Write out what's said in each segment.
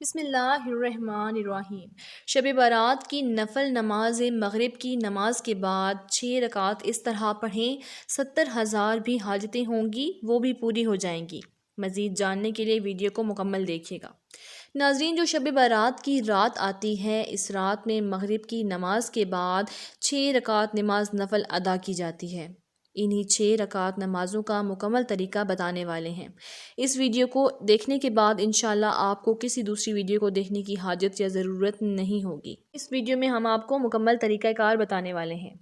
بسم اللہ الرحمن الرحیم۔ شب برات کی نفل نماز مغرب کی نماز کے بعد 6 رکعت اس طرح پڑھیں 70,000 بھی حاجتیں ہوں گی وہ بھی پوری ہو جائیں گی۔ مزید جاننے کے لیے ویڈیو کو مکمل دیکھیے گا۔ ناظرین، جو شب برات کی رات آتی ہے، اس رات میں مغرب کی نماز کے بعد 6 رکعت نماز نفل ادا کی جاتی ہے۔ انہی 6 رکعت نمازوں کا مکمل طریقہ بتانے والے ہیں۔ اس ویڈیو کو دیکھنے کے بعد انشاءاللہ آپ کو کسی دوسری ویڈیو کو دیکھنے کی حاجت یا ضرورت نہیں ہوگی۔ اس ویڈیو میں ہم آپ کو مکمل طریقہ کار بتانے والے ہیں۔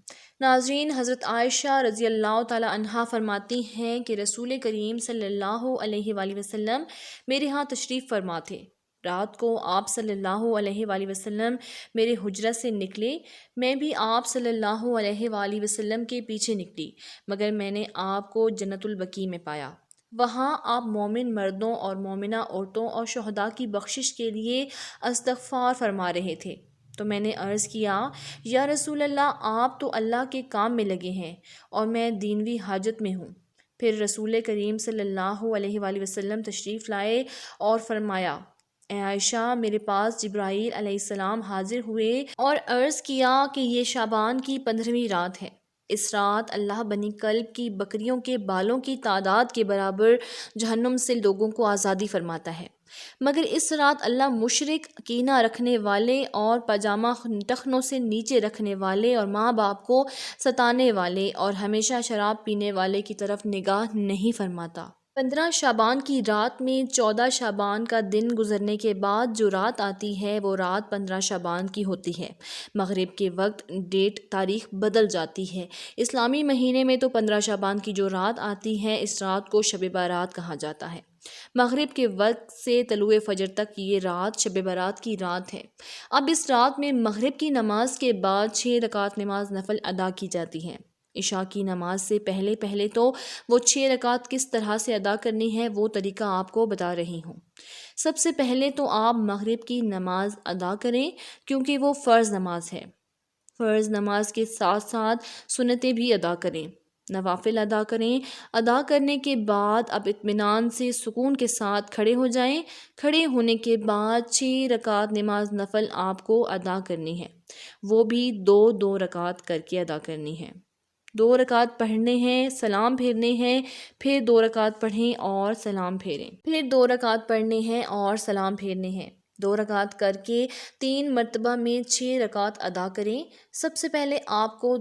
ناظرین، حضرت عائشہ رضی اللہ تعالی عنہا فرماتی ہیں کہ رسول کریم صلی اللہ علیہ وآلہ وسلم میرے ہاں تشریف فرما تھے۔ رات کو آپ صلی اللہ علیہ وآلہ وسلم میرے حجرہ سے نکلے، میں بھی آپ صلی اللہ علیہ وآلہ وسلم کے پیچھے نکلی، مگر میں نے آپ کو جنت البقیع میں پایا۔ وہاں آپ مومن مردوں اور مومنہ عورتوں اور شہداء کی بخشش کے لیے استغفار فرما رہے تھے، تو میں نے عرض کیا، یا رسول اللہ، آپ تو اللہ کے کام میں لگے ہیں اور میں دینوی حاجت میں ہوں۔ پھر رسول کریم صلی اللہ علیہ وآلہ وسلم تشریف لائے اور فرمایا، اے عائشہ، میرے پاس جبرائیل علیہ السلام حاضر ہوئے اور عرض کیا کہ یہ شعبان کی 15ویں رات ہے۔ اس رات اللہ بنی کلب کی بکریوں کے بالوں کی تعداد کے برابر جہنم سے لوگوں کو آزادی فرماتا ہے، مگر اس رات اللہ مشرک، کینہ رکھنے والے اور پاجامہ ٹخنوں سے نیچے رکھنے والے اور ماں باپ کو ستانے والے اور ہمیشہ شراب پینے والے کی طرف نگاہ نہیں فرماتا۔ 15 شعبان کی رات میں 14 شعبان کا دن گزرنے کے بعد جو رات آتی ہے وہ رات 15 شعبان کی ہوتی ہے۔ مغرب کے وقت ڈیٹ تاریخ بدل جاتی ہے۔ اسلامی مہینے میں تو 15 شعبان کی جو رات آتی ہے، اس رات کو شب برات کہا جاتا ہے۔ مغرب کے وقت سے طلوع فجر تک یہ رات شب برات کی رات ہے۔ اب اس رات میں مغرب کی نماز کے بعد 6 رکعت نماز نفل ادا کی جاتی ہے۔ عشاء کی نماز سے پہلے تو وہ 6 رکعت کس طرح سے ادا کرنی ہے وہ طریقہ آپ کو بتا رہی ہوں۔ سب سے پہلے تو آپ مغرب کی نماز ادا کریں، کیونکہ وہ فرض نماز ہے۔ فرض نماز کے ساتھ ساتھ سنتیں بھی ادا کریں، نوافل ادا کریں۔ ادا کرنے کے بعد اب اطمینان سے سکون کے ساتھ کھڑے ہو جائیں۔ کھڑے ہونے کے بعد 6 رکعت نماز نفل آپ کو ادا کرنی ہے، وہ بھی 2 رکعت کر کے ادا کرنی ہے۔ 2 رکعت پڑھنے ہیں، سلام پھیرنے ہیں، پھر 2 رکعت پڑھیں اور سلام پھیریں، پھر 2 رکعت پڑھنے ہیں اور سلام پھیرنے ہیں۔ 2 رکعت کر کے 3 مرتبہ میں 6 رکعت ادا کریں۔ سب سے پہلے آپ کو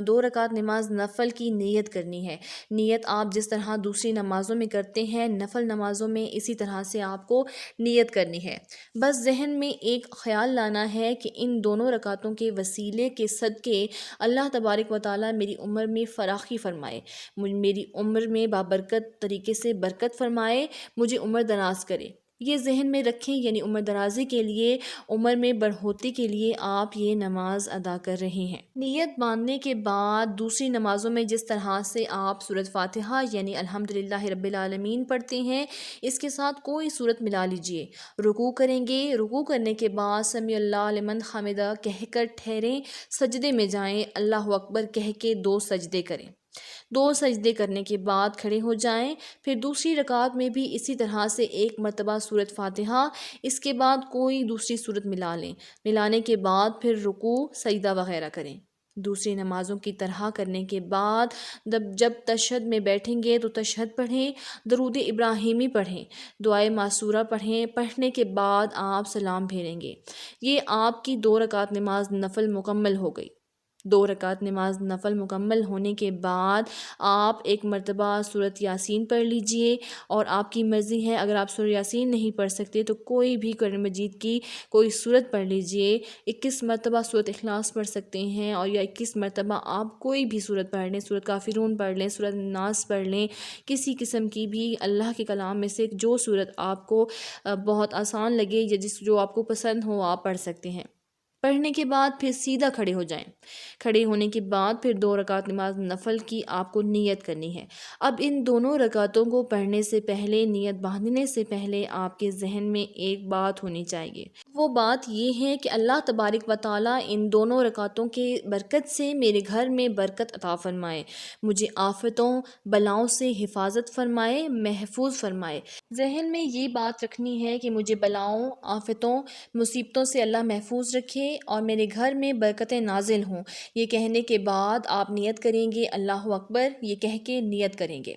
2 رکعت نماز نفل کی نیت کرنی ہے۔ نیت آپ جس طرح دوسری نمازوں میں کرتے ہیں، نفل نمازوں میں اسی طرح سے آپ کو نیت کرنی ہے۔ بس ذہن میں ایک خیال لانا ہے کہ ان دونوں رکعتوں کے وسیلے کے صدقے اللہ تبارک و تعالیٰ میری عمر میں فراخی فرمائے، میری عمر میں بابرکت طریقے سے برکت فرمائے، مجھے عمر دراز کرے۔ یہ ذہن میں رکھیں، یعنی عمر درازی کے لیے، عمر میں بڑھوتی کے لیے آپ یہ نماز ادا کر رہے ہیں۔ نیت باندھنے کے بعد دوسری نمازوں میں جس طرح سے آپ سورۃ فاتحہ یعنی الحمدللہ رب العالمین پڑھتے ہیں، اس کے ساتھ کوئی سورت ملا لیجئے۔ رکوع کریں گے، رکوع کرنے کے بعد سمیع اللہ لمن حمدہ کہہ کر ٹھہریں، سجدے میں جائیں، اللہ اکبر کہہ کے 2 سجدے کریں۔ 2 سجدے کرنے کے بعد کھڑے ہو جائیں۔ پھر دوسری رکعت میں بھی اسی طرح سے 1 مرتبہ سورۃ فاتحہ، اس کے بعد کوئی دوسری سورت ملا لیں۔ ملانے کے بعد پھر رکوع، سجدہ وغیرہ کریں۔ دوسری نمازوں کی طرح کرنے کے بعد جب تشہد میں بیٹھیں گے تو تشہد پڑھیں، درود ابراہیمی پڑھیں، دعائے معصورہ پڑھیں۔ پڑھنے کے بعد آپ سلام پھیریں گے۔ یہ آپ کی 2 رکعت نماز نفل مکمل ہو گئی۔ 2 رکعت نماز نفل مکمل ہونے کے بعد آپ 1 مرتبہ سورۃ یاسین پڑھ لیجئے، اور آپ کی مرضی ہے، اگر آپ سورۃ یاسین نہیں پڑھ سکتے تو کوئی بھی قرآن مجید کی کوئی سورت پڑھ لیجئے۔ 21 مرتبہ سورۃ اخلاص پڑھ سکتے ہیں، اور یا 21 مرتبہ آپ کوئی بھی سورت پڑھ لیں، سورۃ کافرون پڑھ لیں، سورۃ ناس پڑھ لیں، کسی قسم کی بھی اللہ کے کلام میں سے جو سورت آپ کو بہت آسان لگے یا جو آپ کو پسند ہو آپ پڑھ سکتے ہیں۔ پڑھنے کے بعد پھر سیدھا کھڑے ہو جائیں۔ کھڑے ہونے کے بعد پھر 2 رکعت نماز نفل کی آپ کو نیت کرنی ہے۔ اب ان دونوں رکعتوں کو پڑھنے سے پہلے، نیت باندھنے سے پہلے آپ کے ذہن میں ایک بات ہونی چاہیے۔ وہ بات یہ ہے کہ اللہ تبارک و تعالیٰ ان دونوں رکعتوں کے برکت سے میرے گھر میں برکت عطا فرمائے، مجھے آفتوں بلاؤں سے حفاظت فرمائے، محفوظ فرمائے۔ ذہن میں یہ بات رکھنی ہے کہ مجھے بلاؤں، آفتوں، مصیبتوں سے اللہ محفوظ رکھے اور میرے گھر میں برکتیں نازل ہوں۔ یہ کہنے کے بعد آپ نیت کریں گے، اللہ اکبر یہ کہہ کے نیت کریں گے،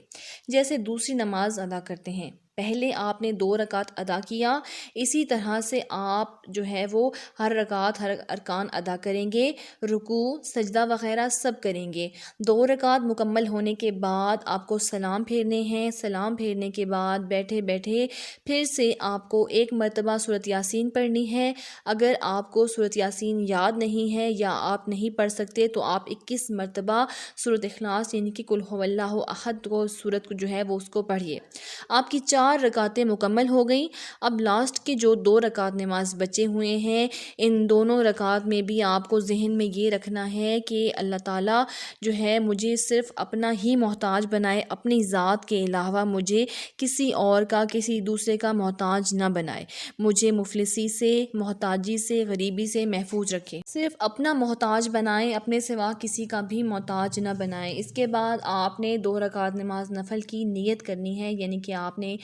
جیسے دوسری نماز ادا کرتے ہیں۔ پہلے آپ نے 2 رکعت ادا کیا، اسی طرح سے آپ جو ہے وہ ہر رکعت ہر ارکان ادا کریں گے، رکوع سجدہ وغیرہ سب کریں گے۔ 2 رکعت مکمل ہونے کے بعد آپ کو سلام پھیرنے ہیں۔ سلام پھیرنے کے بعد بیٹھے بیٹھے پھر سے آپ کو ایک مرتبہ سورۃ یاسین پڑھنی ہے۔ اگر آپ کو سورۃ یاسین یاد نہیں ہے یا آپ نہیں پڑھ سکتے تو آپ 21 مرتبہ سورۃ اخلاص یعنی کہ قل هو اللہ احد کو سورت کو جو ہے وہ اس کو پڑھیے۔ آپ کی 4 رکعتیں مکمل ہو گئیں۔ اب لاسٹ کے جو 2 رکعت نماز بچے ہوئے ہیں، ان دونوں رکعت میں بھی آپ کو ذہن میں یہ رکھنا ہے کہ اللہ تعالیٰ جو ہے مجھے صرف اپنا ہی محتاج بنائے، اپنی ذات کے علاوہ مجھے کسی اور کا، کسی دوسرے کا محتاج نہ بنائے، مجھے مفلسی سے، محتاجی سے، غریبی سے محفوظ رکھے، صرف اپنا محتاج بنائیں، اپنے سوا کسی کا بھی محتاج نہ بنائیں۔ اس کے بعد آپ نے 2 رکعت نماز نفل کی نیت کرنی ہے، یعنی کہ آپ نے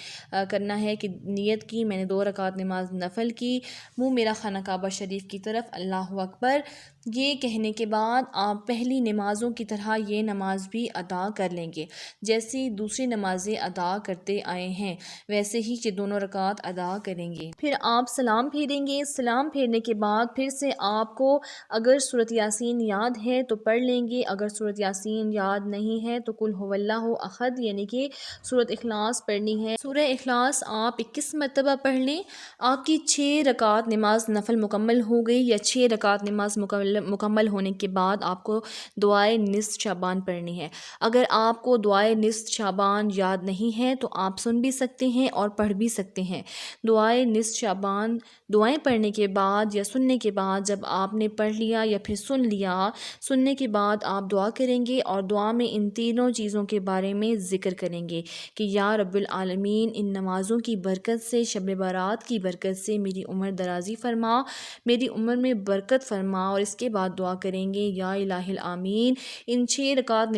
کرنا ہے کہ نیت کی میں نے 2 رکعت نماز نفل کی، منہ میرا خانہ کعبہ شریف کی طرف، اللہ اکبر یہ کہنے کے بعد آپ پہلی نمازوں کی طرح یہ نماز بھی ادا کر لیں گے، جیسی دوسری نمازیں ادا کرتے آئے ہیں ویسے ہی یہ دونوں رکعت ادا کریں گے۔ پھر آپ سلام پھیریں گے۔ سلام پھیرنے کے بعد پھر سے آپ کو اگر سورۃ یاسین یاد ہے تو پڑھ لیں گے، اگر سورۃ یاسین یاد نہیں ہے تو قل هو اللہ احد یعنی کہ سورۃ اخلاص پڑھنی ہے۔ سورہ اخلاص آپ 21 مرتبہ پڑھ لیں۔ آپ کی 6 رکعت نماز نفل مکمل ہو گئی، یا 6 رکعت نماز مکمل ہونے کے بعد آپ کو دعائے نصف شعبان پڑھنی ہے۔ اگر آپ کو دعائے نصف شعبان یاد نہیں ہے تو آپ سن بھی سکتے ہیں اور پڑھ بھی سکتے ہیں۔ دعائے نصف شعبان دعائیں پڑھنے کے بعد یا سننے کے بعد جب آپ نے پڑھ لیا یا پھر سن لیا، سننے کے بعد آپ دعا کریں گے اور دعا میں ان تینوں چیزوں کے بارے میں ذکر کریں گے کہ یا رب العالمین ان نمازوں کی برکت سے، شب برات کی برکت سے میری عمر درازی فرما، میری عمر میں برکت فرما، اور اس کے بعد دعا کریں گے یا الہ العالمین ان 6 رکعت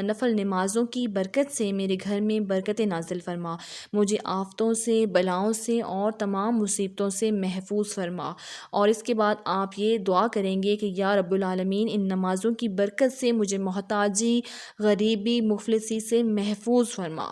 نفل نمازوں کی برکت سے میرے گھر میں برکت نازل فرما، مجھے آفتوں سے، بلاؤں سے اور تمام مصیبتوں سے محفوظ فرما، اور اس کے بعد آپ یہ دعا کریں گے کہ یا رب العالمین ان نمازوں کی برکت سے مجھے محتاجی، غریبی، مفلسی سے محفوظ فرما۔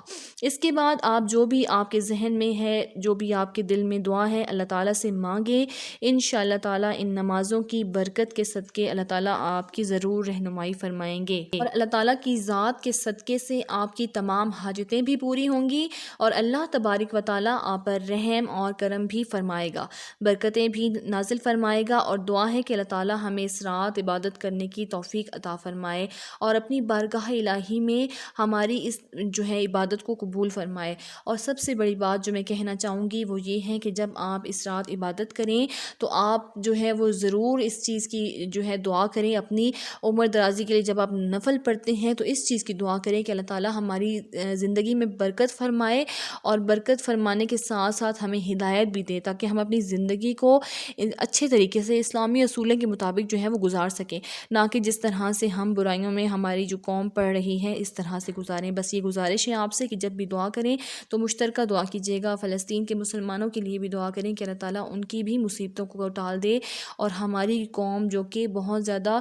اس کے بعد آپ جو بھی آپ کے ذہن میں ہے، جو بھی آپ کے دل میں دعا ہے اللہ تعالیٰ سے مانگیں، انشاءاللہ تعالیٰ ان نمازوں کی برکت کے صدقے اللہ تعالیٰ آپ کی ضرور رہنمائی فرمائیں گے، اور اللہ تعالیٰ کی ذات کے صدقے سے آپ کی تمام حاجتیں بھی پوری ہوں گی، اور اللہ تبارک و تعالیٰ آپ پر رحم اور کرم بھی فرمائے گا، برکتیں بھی نازل فرمائے گا، اور دعا ہے کہ اللہ تعالیٰ ہمیں اس رات عبادت کرنے کی توفیق عطا فرمائے اور اپنی بارگاہ الہی میں ہماری اس جو ہے عبادت کو قبول فرمائے۔ اور سب سے بڑی بات جو میں کہنا چاہوں گی وہ یہ ہے کہ جب آپ اس رات عبادت کریں تو آپ جو ہے وہ ضرور اس چیز کی جو ہے دعا کریں، اپنی عمر درازی کے لیے جب آپ نفل پڑھتے ہیں تو اس چیز کی دعا کریں کہ اللہ تعالیٰ ہماری زندگی میں برکت فرمائے، اور برکت فرمانے کے ساتھ ساتھ ہمیں ہدایت بھی دے تاکہ ہم اپنی زندگی کو اچھے طریقے سے اسلامی اصولوں کے مطابق جو ہے وہ گزار سکیں، نہ کہ جس طرح سے ہم برائیوں میں ہماری جو قوم پڑھ رہی ہے اس طرح سے گزاریں۔ بس یہ گزارش ہے آپ سے کہ جب بھی دعا کریں تو مشترکہ دعا کیجیے گا، فلسطین کے مسلمانوں کے لیے بھی دعا کریں کہ اللہ تعالیٰ ان کی بھی مصیبتوں کو ٹال دے، اور ہماری قوم جو کہ بہت زیادہ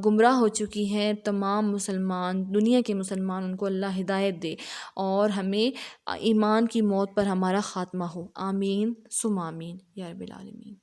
گمراہ ہو چکی ہے، تمام مسلمان، دنیا کے مسلمان، ان کو اللہ ہدایت دے اور ہمیں ایمان کی موت پر ہمارا خاتمہ ہو، آمین ثم آمین یا رب العالمین۔